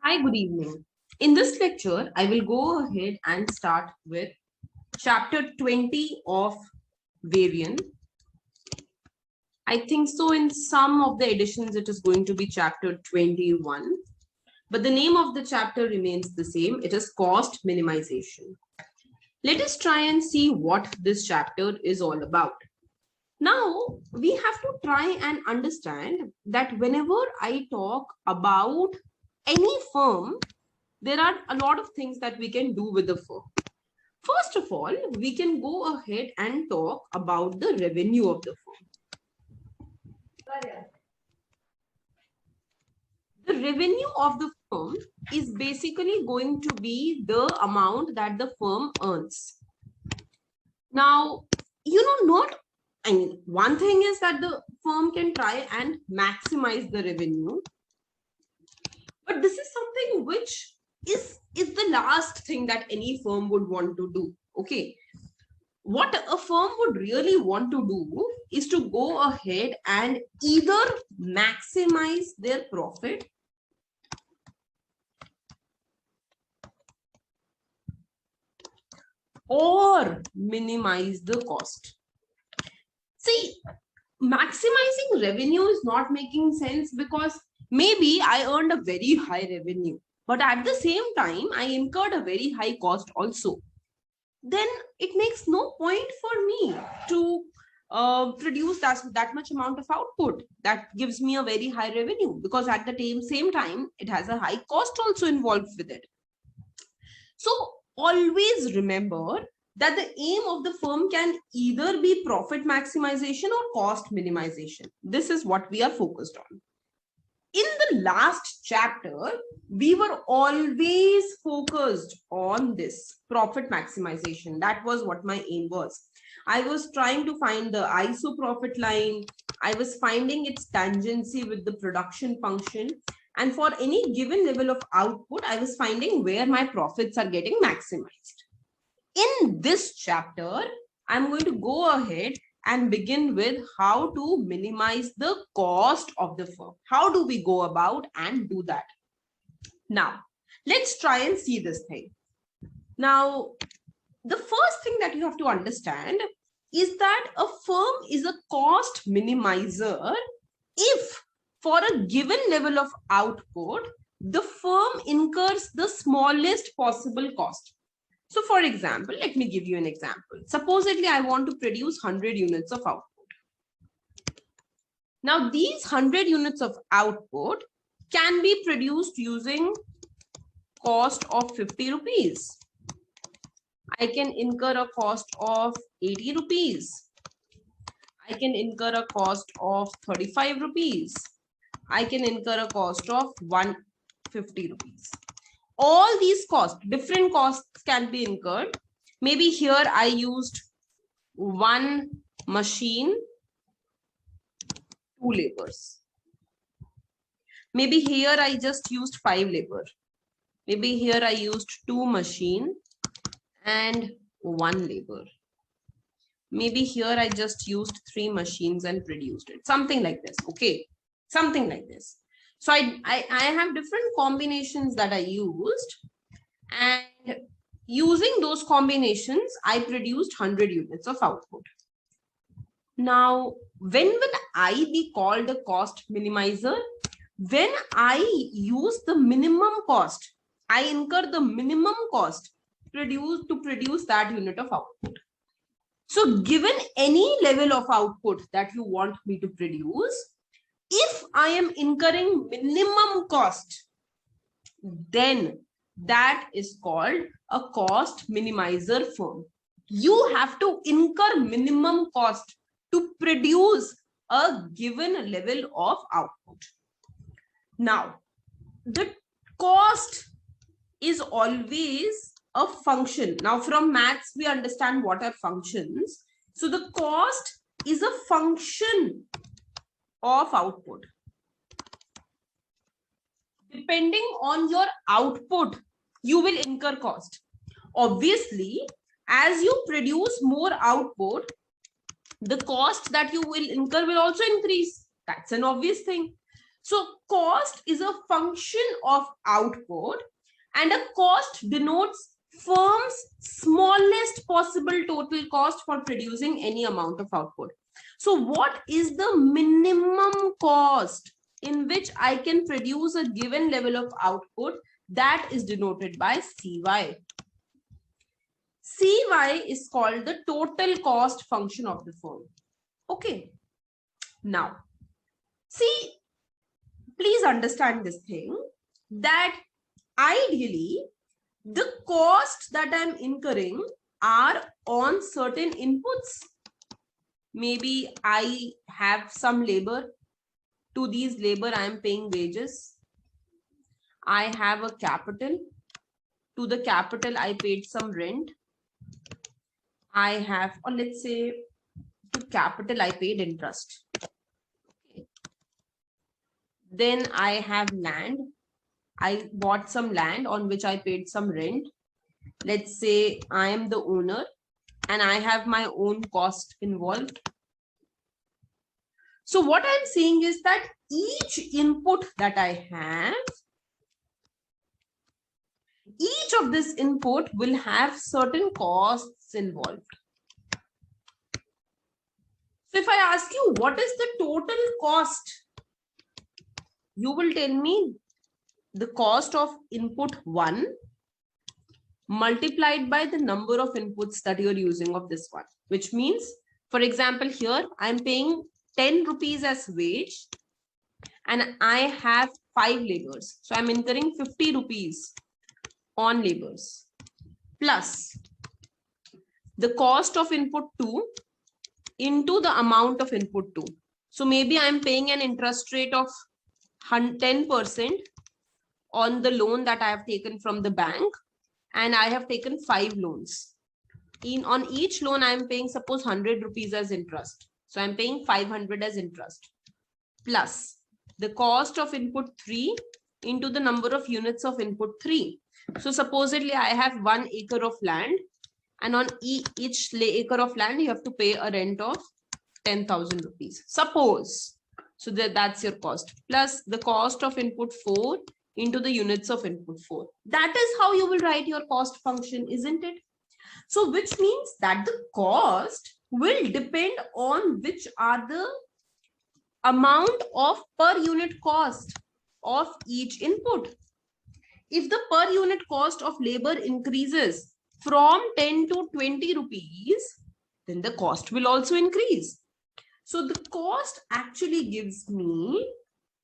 Hi, good evening. In this lecture, I will go ahead and start with chapter 20 of Varian. I think so in some of the editions, it is going to be chapter 21, but the name of the chapter remains the same. It is cost minimization. Let us try and see what this chapter is all about. Now, we have to try and understand that whenever I talk about any firm, there are a lot of things that we can do with the firm. First of all, we can go ahead and talk about the revenue of the firm. The revenue of the firm is basically going to be the amount that the firm earns. Now, I mean, one thing is that the firm can try and maximize the revenue, but this is something which is the last thing that any firm would want to do. Okay, what a firm would really want to do is to go ahead and either maximize their profit or minimize the cost. See, maximizing revenue is not making sense because maybe I earned a very high revenue, but at the same time, I incurred a very high cost also. Then it makes no point for me to produce that much amount of output that gives me a very high revenue, because at the same time, it has a high cost also involved with it. So always remember that the aim of the firm can either be profit maximization or cost minimization. This is what we are focused on. In the last chapter, we were always focused on this profit maximization. That was what my aim was. I was trying to find the ISO profit line. I was finding its tangency with the production function. And for any given level of output, I was finding where my profits are getting maximized. In this chapter, I'm going to go ahead and begin with how to minimize the cost of the firm. How do we go about and do that? Now, let's try and see this thing. Now, the first thing that you have to understand is that a firm is a cost minimizer if for a given level of output, the firm incurs the smallest possible cost. So for example, let me give you an example. Supposedly, I want to produce 100 units of output. Now, these 100 units of output can be produced using cost of 50 rupees. I can incur a cost of 80 rupees. I can incur a cost of 35 rupees. I can incur a cost of 150 rupees. All these costs, different costs can be incurred. Maybe here I used one machine, 2 laborers. Maybe here I just used 5 labor. Maybe here I used 2 machine and 1 labor. Maybe here I just used 3 machines and produced it. Something like this, okay? Something like this. So I have different combinations that I used, and using those combinations, I produced 100 units of output. Now, when will I be called a cost minimizer? When I use the minimum cost, I incur the minimum cost to produce that unit of output. So given any level of output that you want me to produce, if I am incurring minimum cost, then that is called a cost minimizer firm. You have to incur minimum cost to produce a given level of output. Now, the cost is always a function. Now, from maths, we understand what are functions. So the cost is a function of output. Depending on your output, you will incur cost. Obviously, as you produce more output, the cost that you will incur will also increase. That's an obvious thing. So cost is a function of output, and a cost denotes firm's smallest possible total cost for producing any amount of output. So what is the minimum cost in which I can produce a given level of output? That is denoted by CY. CY is called the total cost function of the firm. Okay. Now, see, please understand this thing, that ideally the costs that I'm incurring are on certain inputs. Maybe I have some labor. To these labor, I am paying wages. I have a capital. To the capital, I paid some rent. I have, or let's say, to capital, I paid interest. Okay. Then I have land. I bought some land on which I paid some rent. Let's say I am the owner and I have my own cost involved. So what I'm saying is that each input that I have, each of this input will have certain costs involved. So if I ask you, what is the total cost? You will tell me the cost of input 1 multiplied by the number of inputs that you're using of this one, which means, for example, here I'm paying 10 rupees as wage and I have 5 laborers. So I'm incurring 50 rupees on laborers plus the cost of input 2 into the amount of input 2. So maybe I'm paying an interest rate of 10% on the loan that I have taken from the bank, and I have taken 5 loans. On each loan, I am paying, suppose, 100 rupees as interest. So I'm paying 500 as interest plus the cost of input 3 into the number of units of input 3. So supposedly I have 1 acre of land, and on each acre of land, you have to pay a rent of 10,000 rupees. Suppose. So that's your cost plus the cost of input 4 into the units of input 4. That is how you will write your cost function, isn't it? So which means that the cost will depend on which are the amount of per unit cost of each input. If the per unit cost of labor increases from 10 to 20 rupees, then the cost will also increase. So the cost actually gives me,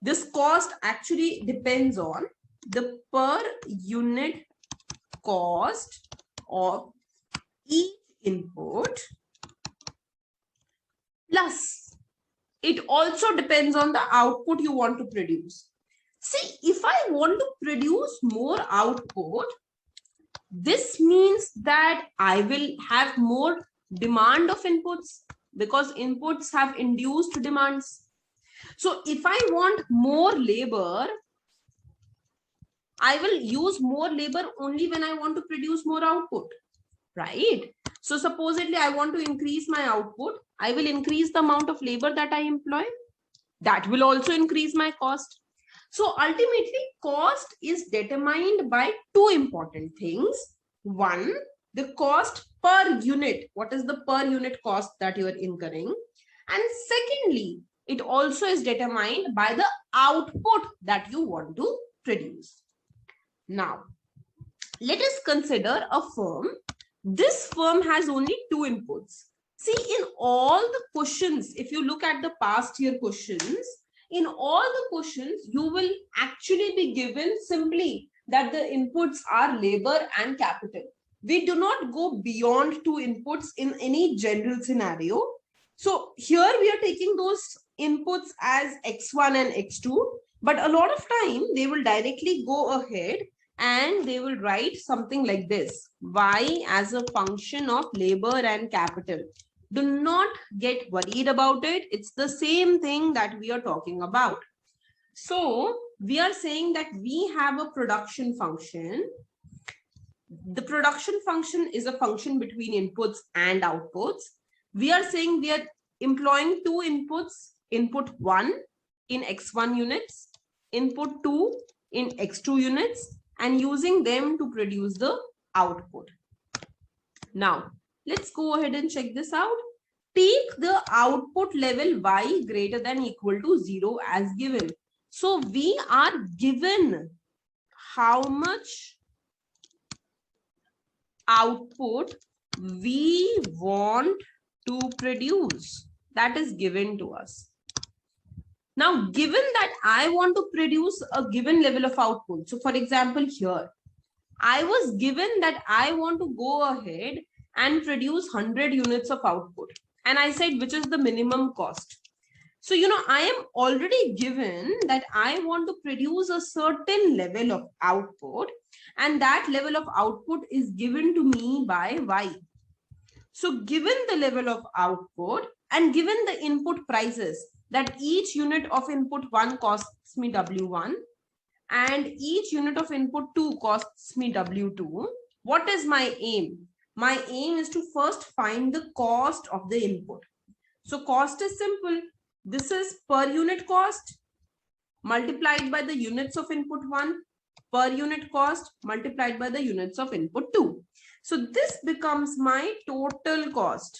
this cost actually depends on the per unit cost of each input, plus it also depends on the output you want to produce. See, if I want to produce more output, this means that I will have more demand of inputs because inputs have induced demands. So if I want more labor, I will use more labor only when I want to produce more output, right? So supposedly I want to increase my output. I will increase the amount of labor that I employ. That will also increase my cost. So ultimately, cost is determined by 2 important things. One, the cost per unit. What is the per unit cost that you are incurring? And secondly, it also is determined by the output that you want to produce. Now, let us consider a firm. This firm has only 2 inputs. See, in all the questions, if you look at the past year questions, in all the questions, you will actually be given simply that the inputs are labor and capital. We do not go beyond 2 inputs in any general scenario. So here we are taking those inputs as X1 and X2, but a lot of time they will directly go ahead and they will write something like this: Y as a function of labor and capital. Do not get worried about it. It's the same thing that we are talking about. So we are saying that we have a production function. The production function is a function between inputs and outputs. We are saying we are employing 2 inputs, input 1 in X1 units input 2 in x2 units and using them to produce the output. Now, let's go ahead and check this out. Take the output level y greater than equal to 0 as given. So we are given how much output we want to produce. That is given to us. Now, given that I want to produce a given level of output. So for example, here, I was given that I want to go ahead and produce 100 units of output. And I said, which is the minimum cost. So, I am already given that I want to produce a certain level of output, and that level of output is given to me by Y. So given the level of output and given the input prices, that each unit of input 1 costs me W1 and each unit of input 2 costs me W2, what is my aim? My aim is to first find the cost of the input. So cost is simple. This is per unit cost multiplied by the units of input 1 per unit cost multiplied by the units of input 2. So this becomes my total cost.